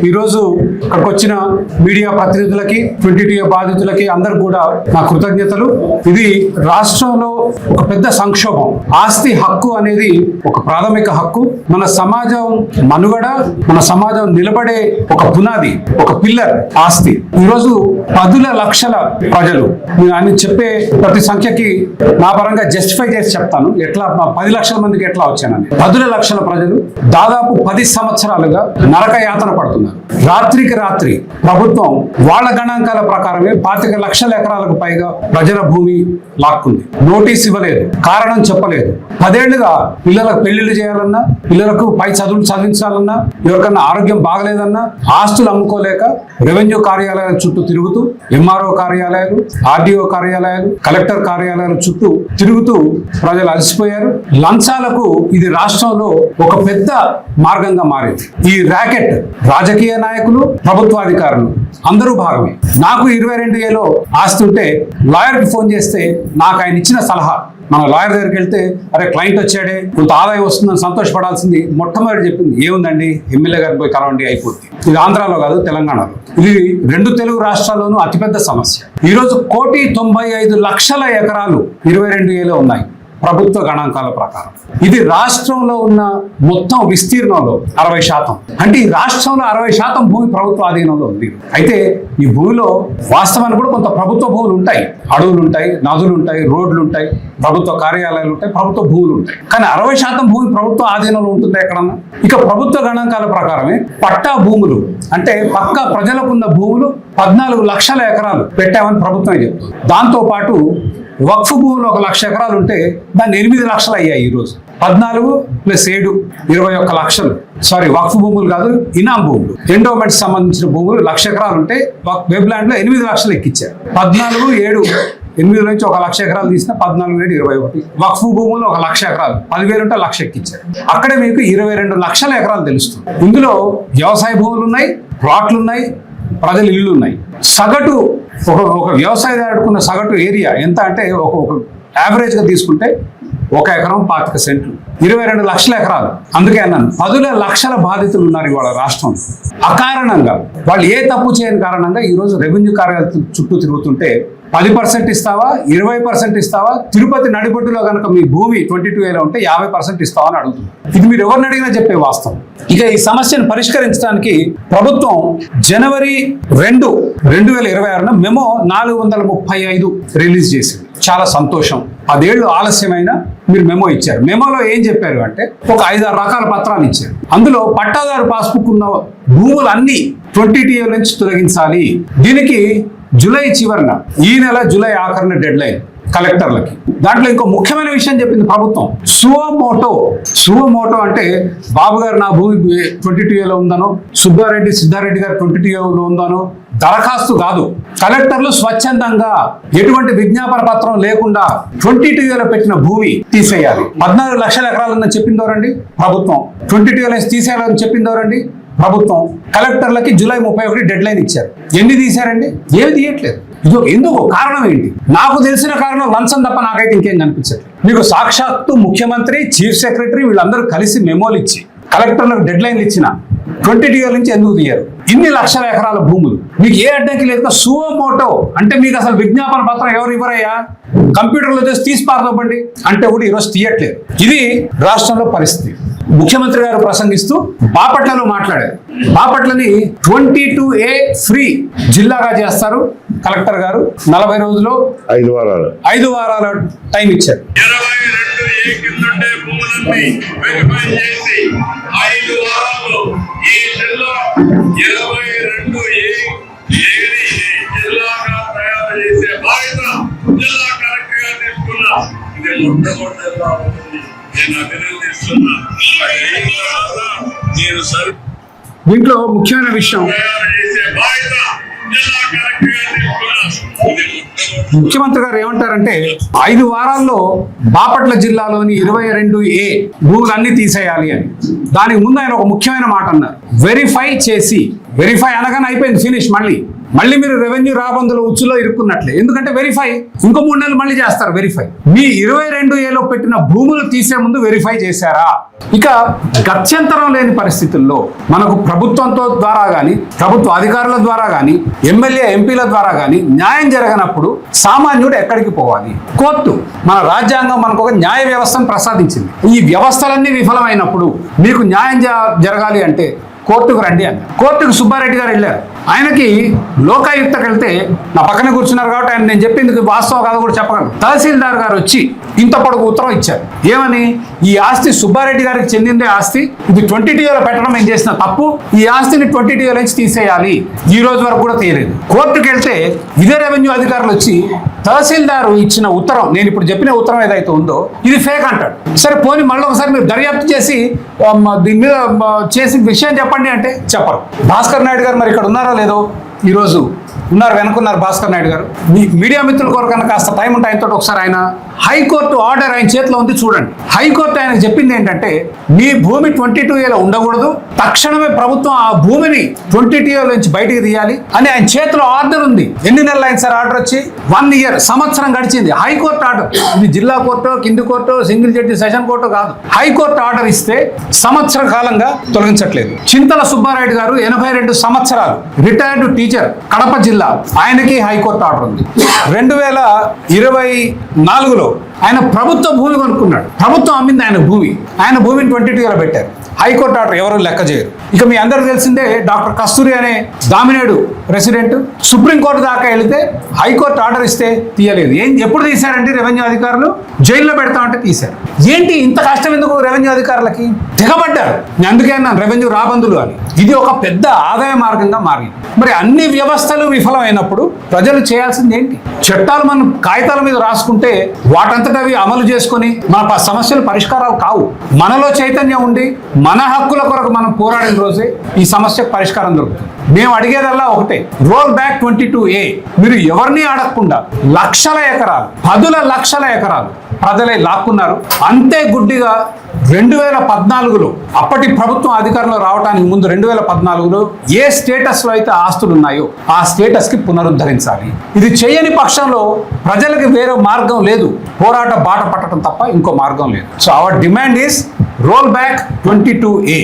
ఈరోజు అక్కడికి వచ్చిన మీడియా ప్రతినిధులకి 22A బాధితులకి అందరు కూడా నా కృతజ్ఞతలు. ఇది రాష్ట్రంలో ఒక పెద్ద సంక్షోభం. ఆస్తి హక్కు అనేది ఒక ప్రాథమిక హక్కు. మన సమాజం మనుగడ, మన సమాజం నిలబడే ఒక పునాది, ఒక పిల్లర్ ఆస్తి. ఈరోజు 10 లక్షల ప్రజలు, నేను చెప్పే ప్రతి సంఖ్యకి నా పరంగా జస్టిఫై చేసి చెప్తాను ఎట్లా 10 లక్షల మందికి ఎట్లా వచ్చానని. 10 లక్షల ప్రజలు దాదాపు 10 సంవత్సరాలుగా నరక యాతన పడుతున్నారు. రాత్రికి రాత్రి ప్రభుత్వం వాళ్ళ గణాంకాల ప్రకారమే 25 లక్షల ఎకరాలకు పైగా ప్రజల భూమి లాక్కుంది. నోటీస్ ఇవ్వలేదు, కారణం చెప్పలేదు. 10 ఏళ్లుగా పిల్లలకు పెళ్లిళ్ళు చేయాలన్నా, పిల్లలకు పై చదువులు చదివించాలన్నా, ఎవరికన్నా ఆరోగ్యం బాగలేదన్నా ఆస్తులు అమ్ముకోలేక రెవెన్యూ కార్యాలయాల చుట్టూ తిరుగుతూ, ఎంఆర్ఓ కార్యాలయాలు, ఆర్డీఓ కార్యాలయాలు, కలెక్టర్ కార్యాలయాల చుట్టూ తిరుగుతూ ప్రజలు అలసిపోయారు. లంచాలకు ఇది రాష్ట్రంలో ఒక పెద్ద మార్గంగా మారింది. ఈ ర్యాకెట్ రాజకీయ నాయకులు, ప్రభుత్వాధికారులు అందరూ భాగమే. నాకు 22Aలో ఆస్తి ఉంటే లాయర్కి ఫోన్ చేస్తే నాకు ఆయన ఇచ్చిన సలహా, మన లాయర్ దగ్గరికి వెళ్తే అరే క్లయింట్ వచ్చాడే, కొంత ఆదాయం వస్తుందని సంతోషపడాల్సింది. మొట్టమొదటి చెప్పింది ఏముందండి, ఎమ్మెల్యే గారిని పోయి కలవండి అయిపోద్ది. ఇది ఆంధ్రాలో కాదు, తెలంగాణలో. ఇది 2 తెలుగు రాష్ట్రాల్లోనూ అతిపెద్ద సమస్య. ఈరోజు 1,95,00,000 ఎకరాలు 22Aలో ఉన్నాయి ప్రభుత్వ గణాంకాల ప్రకారం. ఇది రాష్ట్రంలో ఉన్న మొత్తం విస్తీర్ణంలో 60%. అంటే ఈ రాష్ట్రంలో 60% భూమి ప్రభుత్వ ఆధీనంలో ఉంది. అయితే ఈ భూమిలో వాస్తవానికి కూడా కొంత ప్రభుత్వ భూములు ఉంటాయి, అడవులు ఉంటాయి, నదులు ఉంటాయి, రోడ్లు ఉంటాయి, ప్రభుత్వ కార్యాలయాలు ఉంటాయి, ప్రభుత్వ భూములు ఉంటాయి. కానీ 60% భూమి ప్రభుత్వ ఆధీనంలో ఉంటుంది ఎక్కడన్నా. ఇక ప్రభుత్వ గణాంకాల ప్రకారమే పట్టా భూములు అంటే పక్క ప్రజలకున్న భూములు 14 లక్షల ఎకరాలు పెట్టామని ప్రభుత్వం చెప్తుంది. దాంతో పాటు వక్ఫ్ భూములు 1 లక్ష ఎకరాలు ఉంటే దాన్ని 8 లక్షలు అయ్యాయి. ఈరోజు 14 + 7 21 లక్షలు. సారీ, వక్ఫ్ భూములు కాదు, ఇనాం భూములు, ఎండోమెంట్స్ సంబంధించిన భూములు 1 లక్ష ఎకరాలు ఉంటే వెబ్ ల్యాండ్ లో 8 లక్షలు ఎక్కించారు. 14, 7, 8 నుంచి 1 లక్ష ఎకరాలు తీసిన 14, 7, 21. వక్ఫ్ భూములు 1 లక్ష ఎకరాలు 10,000 ఉంటే 1 లక్ష ఎక్కించారు. అక్కడే మీకు 22 లక్షల ఎకరాలు తెలుస్తుంది. ఇందులో వ్యవసాయ భూములు ఉన్నాయి, ప్లాట్లు ఉన్నాయి, ప్రజల ఇళ్ళు ఉన్నాయి. సగటు ఒక వ్యవసాయదారుడుకున్న సగటు ఏరియా ఎంత అంటే ఒక యావరేజ్గా తీసుకుంటే 1 ఎకరం 25 సెంట్లు, 22 లక్షల ఎకరాలు. అందుకే అన్నాను 10 లక్షల బాధితులు ఉన్నారు ఇవాళ రాష్ట్రంలో. అకారణంగా వాళ్ళు ఏ తప్పు చేయని కారణంగా ఈరోజు రెవెన్యూ కార్యాలయాల చుట్టూ తిరుగుతుంటే 10% ఇస్తావా, 20% ఇస్తావా, తిరుపతి నడిబొడ్డులో కనుక మీ భూమి 22Aలో ఉంటే 50% ఇస్తావా అని అడుగుతుంది. ఇది మీరు ఎవరిని అడిగినా చెప్పే వాస్తవం. ఇక ఈ సమస్యను పరిష్కరించడానికి ప్రభుత్వం జనవరి 2, 2026 మెమో 435 రిలీజ్ చేసింది. చాలా సంతోషం. 10 ఏళ్ళు ఆలస్యమైన మీరు మెమో ఇచ్చారు. మెమోలో ఏం చెప్పారు అంటే ఒక 5-6 రకాల పత్రాలు ఇచ్చారు. అందులో పట్టాదారు పాస్బుక్ ఉన్న భూములన్నీ 22A నుంచి తొలగించాలి. దీనికి జూలై చివరిన, ఈ నెల జూలై ఆఖరిన డెడ్ లైన్ కలెక్టర్లకి. దాంట్లో ఇంకో ముఖ్యమైన విషయం చెప్పింది ప్రభుత్వం, సువమోటో అంటే బాబు గారు నా భూమి 22Aలో ఉందనో, సుబ్బారెడ్డి సిద్ధారెడ్డి గారు 22Aలో ఉందనో దరఖాస్తు కాదు. కలెక్టర్లు స్వచ్ఛందంగా ఎటువంటి విజ్ఞాపన పత్రం లేకుండా 22Aలో పెట్టిన భూమి తీసేయాలి. 14 లక్షల ఎకరాలని చెప్పిందోరండి ప్రభుత్వం. 22Aలో తీసేయాలని చెప్పిందోరండి ప్రభుత్వం. కలెక్టర్లకి జూలై 31 డెడ్ లైన్ ఇచ్చారు. ఎన్ని తీశారండి? ఏమి తీయట్లేదు. ఎందుకు? కారణం ఏంటి? నాకు తెలిసిన కారణం లంచం తప్ప నాకైతే ఇంకేం కనిపించట్లేదు. మీకు సాక్షాత్తు ముఖ్యమంత్రి, చీఫ్ సెక్రటరీ వీళ్ళందరూ కలిసి మెమోలు ఇచ్చి కలెక్టర్లకు డెడ్ లైన్లు ఇచ్చిన 22A నుంచి ఎందుకు తీయరు? ఇన్ని లక్షల ఎకరాల భూములు మీకు ఏ అడ్డంకి లేదు. సువమోటో అంటే మీకు అసలు విజ్ఞాపన పత్రం ఎవరు ఇవ్వరయ్యా, కంప్యూటర్లో చేసి తీసి పారదొబ్బండి అంటే కూడా ఈరోజు తీయట్లేదు. ఇది రాష్ట్రంలో పరిస్థితి. ముఖ్యమంత్రి గారు ప్రసంగిస్తూ బాపట్లలో మాట్లాడారు. బాపట్లని 22A ఫ్రీ జిల్లాగా చేస్తారు కలెక్టర్ గారు. 40 రోజుల్లో 5 వారాల టైం ఇచ్చారు. 22A కింద భూములన్నీ వెరిఫై చేసి 5 వారాల్లో ఈ జిల్లా 22A జిల్లాగా తయారు చేసే బాధ్యత జిల్లా కలెక్టర్ గారు తీసుకున్నా. ఇది మొట్టమొదటి జిల్లా అవుతుంది. నేను అభినందిస్తున్నా. నేను సరి దీంట్లో ముఖ్యమైన విషయం, ముఖ్యమంత్రి గారు ఏమంటారంటే 5 వారాల్లో బాపట్ల జిల్లాలోని 22A భూములన్నీ తీసేయాలి అని. దానికి ముందు ఆయన ఒక ముఖ్యమైన మాట అన్నారు, వెరిఫై చేసి. వెరిఫై అనగానే అయిపోయింది, ఫినిష్. మళ్ళీ మళ్ళీ మీరు రెవెన్యూ రాబందుల ఉచ్చులో ఇరుక్కున్నట్లే. ఎందుకంటే వెరిఫై ఇంకో 3 నెలలు మళ్ళీ చేస్తారు వెరిఫై. మీ 22A పెట్టిన భూములు తీసే ముందు వెరిఫై చేశారా? ఇక గత్యంతరం లేని పరిస్థితుల్లో మనకు ప్రభుత్వంతో ద్వారా కానీ, ప్రభుత్వ అధికారుల ద్వారా కానీ, ఎమ్మెల్యే ఎంపీల ద్వారా కానీ న్యాయం జరగనప్పుడు సామాన్యుడు ఎక్కడికి పోవాలి? కోర్టు. మన రాజ్యాంగం మనకు ఒక న్యాయ వ్యవస్థను ప్రసాదించింది. ఈ వ్యవస్థలన్నీ విఫలమైనప్పుడు మీకు న్యాయం జరగాలి అంటే కోర్టుకు రండి అని. కోర్టుకు సుబ్బారెడ్డి గారు వెళ్ళారు. ఆయనకి లోకాయుక్తకు వెళ్తే నా పక్కన కూర్చున్నారు కాబట్టి ఆయన నేను చెప్పింది వాస్తవం కాదు కూడా చెప్పగలను. తహసీల్దార్ గారు వచ్చి ఇంత పొడుగు ఉత్తరం ఇచ్చారు. ఏమని? ఈ ఆస్తి సుబ్బారెడ్డి గారికి చెందిందే ఆస్తి, ఇది 20TAలో పెట్టడం ఏం చేసిన తప్పు, ఈ ఆస్తిని 20TAలో నుంచి తీసేయాలి. ఈ రోజు వరకు కూడా తీయలేదు. కోర్టుకు వెళ్తే ఇదే రెవెన్యూ అధికారులు వచ్చి తహసీల్దారు ఇచ్చిన ఉత్తరం, నేను ఇప్పుడు చెప్పిన ఉత్తరం ఏదైతే ఉందో ఇది ఫేక్ అంటాడు. సరే పోనీ మళ్ళీ ఒకసారి మీరు దర్యాప్తు చేసి దీని మీద చేసి విషయం చెప్పండి అంటే చెప్పరు. భాస్కర్ నాయుడు గారు మరి ఇక్కడ ఉన్నారో లేదో, ఈరోజు ఉన్నారు, వెనుకున్నారు భాస్కర్ నాయుడు గారు. మీ మీడియా మిత్రుల కొరకు కన్నా కాస్త టైం ఉంటే ఆయనతో ఒకసారి ఆయన హైకోర్టు ఆర్డర్ ఆయన చేతిలో ఉంది చూడండి. హైకోర్టు ఆయనకు చెప్పింది ఏంటంటే మీ భూమి 22Aలో ఉండకూడదు, తక్షణమే ప్రభుత్వం ఆ భూమిని 20TAలో నుంచి బయటికి తీయాలి అని ఆయన చేతిలో ఆర్డర్ ఉంది. ఎన్ని నెలలు అయింది సార్ ఆర్డర్ వచ్చి? 1 year, సంవత్సరం గడిచింది. హైకోర్టు ఆర్డర్, ఇది జిల్లా కోర్టు, కింది court, single judge session court కాదు. హైకోర్టు ఆర్డర్ ఇస్తే సంవత్సర కాలంగా తొలగించట్లేదు. చింతల సుబ్బారెడ్డి గారు 82 సంవత్సరాలు, రిటైర్డ్ టీచర్, కడప జిల్లా, ఆయనకి హైకోర్టు ఆర్డర్ ఉంది. 2024లో ఆయన ప్రభుత్వ భూమి కొనుక్కున్నాడు. ప్రభుత్వం అమ్మింది ఆయన భూమి. ఆయన భూమిని 22Aలో పెట్టారు. హైకోర్టు ఆర్డర్ ఎవరు లెక్క చేయరు. ఇక మీ అందరికి తెలిసిందే డాక్టర్ కస్తూరి అనే దామినేడు రెసిడెంట్ సుప్రీంకోర్టు దాకా వెళితే హైకోర్టు ఆర్డర్ ఇస్తే తీయలేదు. ఎప్పుడు తీశారంటే రెవెన్యూ అధికారులు జైల్లో పెడతామంటే తీశారు. ఏంటి ఇంత కష్టం ఎందుకు రెవెన్యూ అధికారులకి? తెగబడ్డారు. నేను అందుకే అన్నాను రెవెన్యూ రాబందులు అని. ఇది ఒక పెద్ద ఆదాయ మార్గంగా మారింది. మరి అన్ని వ్యవస్థలు విఫలమైనప్పుడు ప్రజలు చేయాల్సింది ఏంటి? చట్టాలు మనం కాగితాల మీద రాసుకుంటే వాటంతట అవి అమలు చేసుకొని మన సమస్యలు పరిష్కారాలు కావు. మనలో చైతన్యం ఉండి మన హక్కుల కొరకు మనం పోరాడిన రోజే ఈ సమస్యకు పరిష్కారం దొరుకుతుంది. మేము అడిగేదల్లా ఒకటే, రోల్ బ్యాక్ 22A. మీరు ఎవరిని అడగకుండా లక్షల ఎకరాలు, 10 లక్షల ఎకరాలు ప్రజలే లాక్కున్నారు. అంతే గుడ్డిగా 2014లో అప్పటి ప్రభుత్వం అధికారంలో రావడానికి ముందు 2014లో ఏ స్టేటస్లో అయితే ఆస్తులు ఉన్నాయో ఆ స్టేటస్కి పునరుద్ధరించాలి. ఇది చేయని పక్షంలో ప్రజలకు వేరే మార్గం లేదు, పోరాట బాట పట్టడం తప్ప ఇంకో మార్గం లేదు. So our demand is roll back 22A.